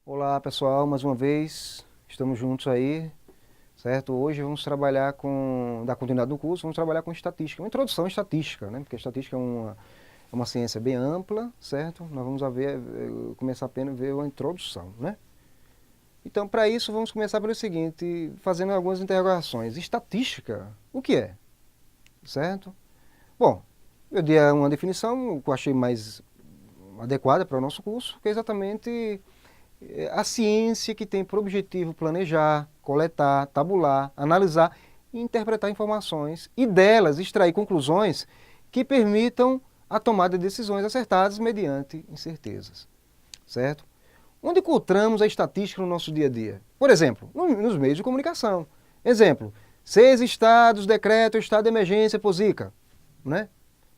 Olá pessoal, mais uma vez, estamos juntos aí, certo? Hoje vamos trabalhar dar continuidade no curso, vamos trabalhar com estatística, uma introdução à estatística, né? Porque a estatística é uma ciência bem ampla, certo? Nós vamos começar apenas a ver uma introdução, né? Então, para isso, vamos começar pelo seguinte, fazendo algumas interrogações. Estatística, o que é? Certo? Bom, eu dei uma definição que eu achei mais adequada para o nosso curso, que é exatamente a ciência que tem por objetivo planejar, coletar, tabular, analisar e interpretar informações e delas extrair conclusões que permitam a tomada de decisões acertadas mediante incertezas, certo? Onde encontramos a estatística no nosso dia a dia? Por exemplo, nos meios de comunicação. Exemplo, 6 estados decretam estado de emergência por Zika, né?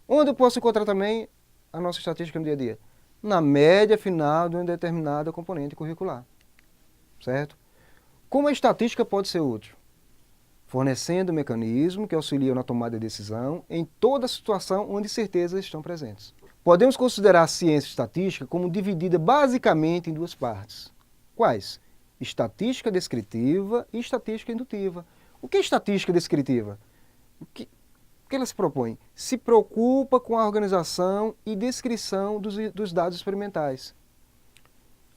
Onde eu posso encontrar também a nossa estatística no dia a dia? Na média final de uma determinada componente curricular, certo? Como a estatística pode ser útil? Fornecendo um mecanismo que auxilia na tomada de decisão em toda situação onde certezas estão presentes. Podemos considerar a ciência estatística como dividida basicamente em duas partes. Quais? Estatística descritiva e estatística indutiva. O que é estatística descritiva? O que ela se propõe? Se preocupa com a organização e descrição dos dados experimentais.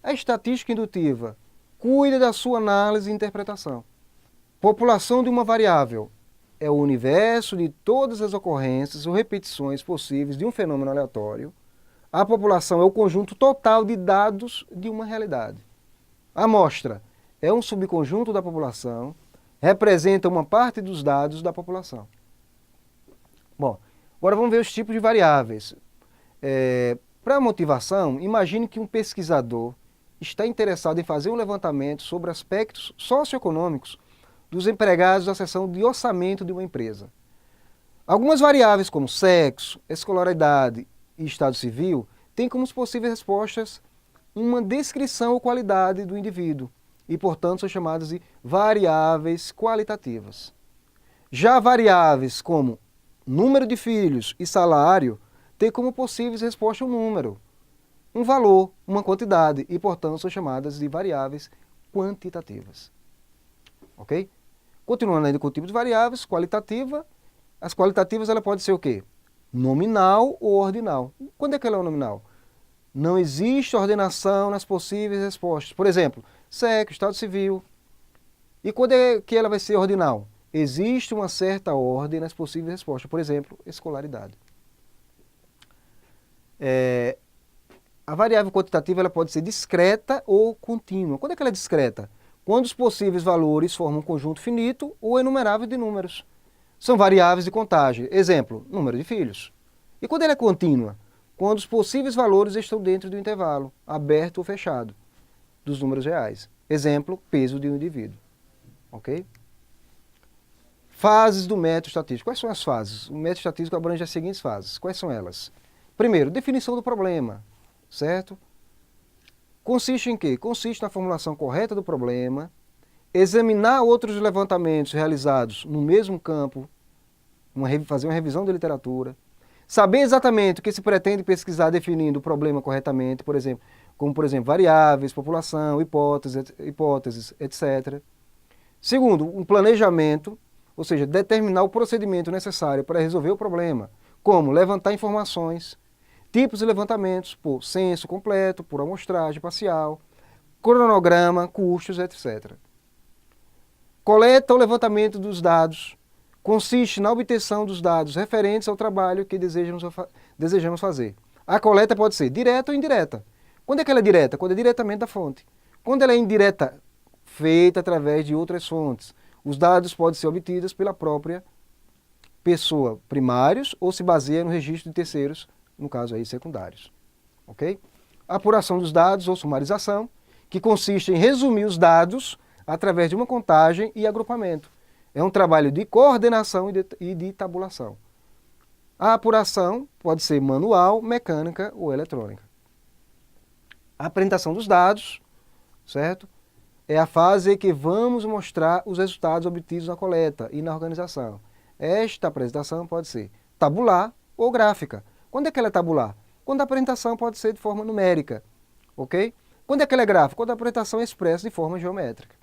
A estatística indutiva cuida da sua análise e interpretação. População de uma variável é o universo de todas as ocorrências ou repetições possíveis de um fenômeno aleatório. A população é o conjunto total de dados de uma realidade. A amostra é um subconjunto da população, representa uma parte dos dados da população. Bom, agora vamos ver os tipos de variáveis. Para a motivação, imagine que um pesquisador está interessado em fazer um levantamento sobre aspectos socioeconômicos dos empregados da seção de orçamento de uma empresa. Algumas variáveis como sexo, escolaridade e estado civil têm como possíveis respostas uma descrição ou qualidade do indivíduo e, portanto, são chamadas de variáveis qualitativas. Já variáveis como número de filhos e salário têm como possíveis respostas um número, um valor, uma quantidade e, portanto, são chamadas de variáveis quantitativas. Ok? Continuando ainda com o tipo de variáveis, qualitativa. As qualitativas ela pode ser o quê? Nominal ou ordinal. Quando é que ela é nominal? Não existe ordenação nas possíveis respostas. Por exemplo, sexo, estado civil. E quando é que ela vai ser ordinal? Existe uma certa ordem nas possíveis respostas. Por exemplo, escolaridade. A variável quantitativa ela pode ser discreta ou contínua. Quando é que ela é discreta? Quando os possíveis valores formam um conjunto finito ou enumerável de números. São variáveis de contagem. Exemplo, número de filhos. E quando ela é contínua? Quando os possíveis valores estão dentro do intervalo, aberto ou fechado, dos números reais. Exemplo, peso de um indivíduo. Ok? Fases do método estatístico. Quais são as fases? O método estatístico abrange as seguintes fases. Quais são elas? Primeiro, definição do problema, certo? Consiste em quê? Consiste na formulação correta do problema, examinar outros levantamentos realizados no mesmo campo, fazer uma revisão da literatura, saber exatamente o que se pretende pesquisar definindo o problema corretamente, como por exemplo variáveis, população, hipóteses, etc. Segundo, um planejamento, ou seja, determinar o procedimento necessário para resolver o problema, como levantar informações, tipos de levantamentos por censo completo, por amostragem parcial, cronograma, custos, etc. Coleta ou levantamento dos dados consiste na obtenção dos dados referentes ao trabalho que desejamos fazer. A coleta pode ser direta ou indireta. Quando é que ela é direta? Quando é diretamente da fonte. Quando ela é indireta, feita através de outras fontes. Os dados podem ser obtidos pela própria pessoa, primários, ou se baseia no registro de terceiros, no caso aí secundários. Ok? Apuração dos dados ou sumarização, que consiste em resumir os dados através de uma contagem e agrupamento. É um trabalho de coordenação e de tabulação. A apuração pode ser manual, mecânica ou eletrônica. A apresentação dos dados, certo? É a fase em que vamos mostrar os resultados obtidos na coleta e na organização. Esta apresentação pode ser tabular ou gráfica. Quando é que ela é tabular? Quando a apresentação pode ser de forma numérica, ok? Quando é que ela é gráfica? Quando a apresentação é expressa de forma geométrica.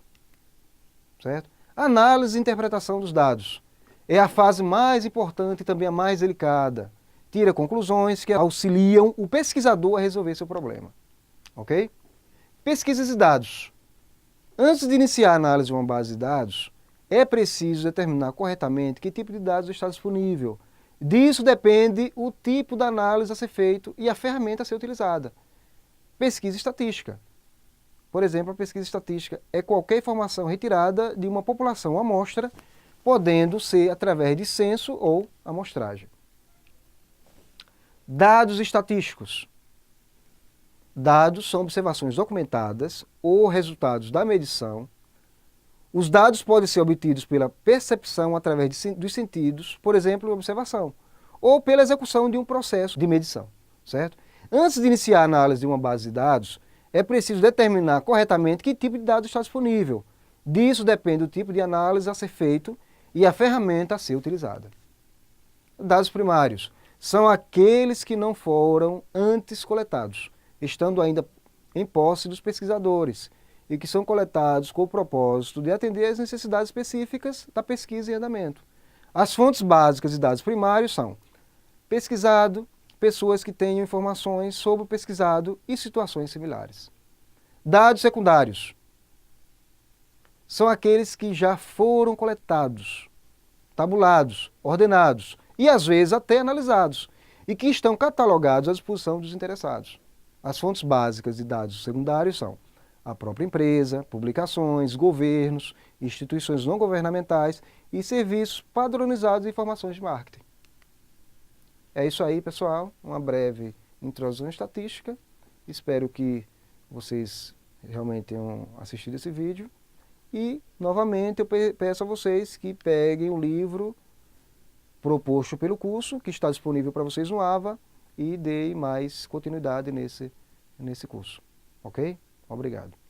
Certo? Análise e interpretação dos dados. É a fase mais importante e também a mais delicada. Tira conclusões que auxiliam o pesquisador a resolver seu problema. Ok? Pesquisas de dados. Antes de iniciar a análise de uma base de dados, é preciso determinar corretamente que tipo de dados está disponível. Disso depende o tipo da análise a ser feito e a ferramenta a ser utilizada. Pesquisa estatística. Por exemplo, a pesquisa estatística é qualquer informação retirada de uma população ou amostra, podendo ser através de censo ou amostragem. Dados estatísticos. Dados são observações documentadas ou resultados da medição. Os dados podem ser obtidos pela percepção através dos sentidos, por exemplo, observação, ou pela execução de um processo de medição, certo? Antes de iniciar a análise de uma base de dados, é preciso determinar corretamente que tipo de dados está disponível. Disso depende o tipo de análise a ser feito e a ferramenta a ser utilizada. Dados primários são aqueles que não foram antes coletados, estando ainda em posse dos pesquisadores, e que são coletados com o propósito de atender às necessidades específicas da pesquisa em andamento. As fontes básicas de dados primários são pesquisado, pessoas que tenham informações sobre o pesquisado e situações similares. Dados secundários são aqueles que já foram coletados, tabulados, ordenados e às vezes até analisados e que estão catalogados à disposição dos interessados. As fontes básicas de dados secundários são a própria empresa, publicações, governos, instituições não governamentais e serviços padronizados de informações de marketing. É isso aí, pessoal. Uma breve introdução estatística. Espero que vocês realmente tenham assistido esse vídeo. E, novamente, eu peço a vocês que peguem o livro proposto pelo curso, que está disponível para vocês no AVA, e deem mais continuidade nesse curso. Ok? Obrigado.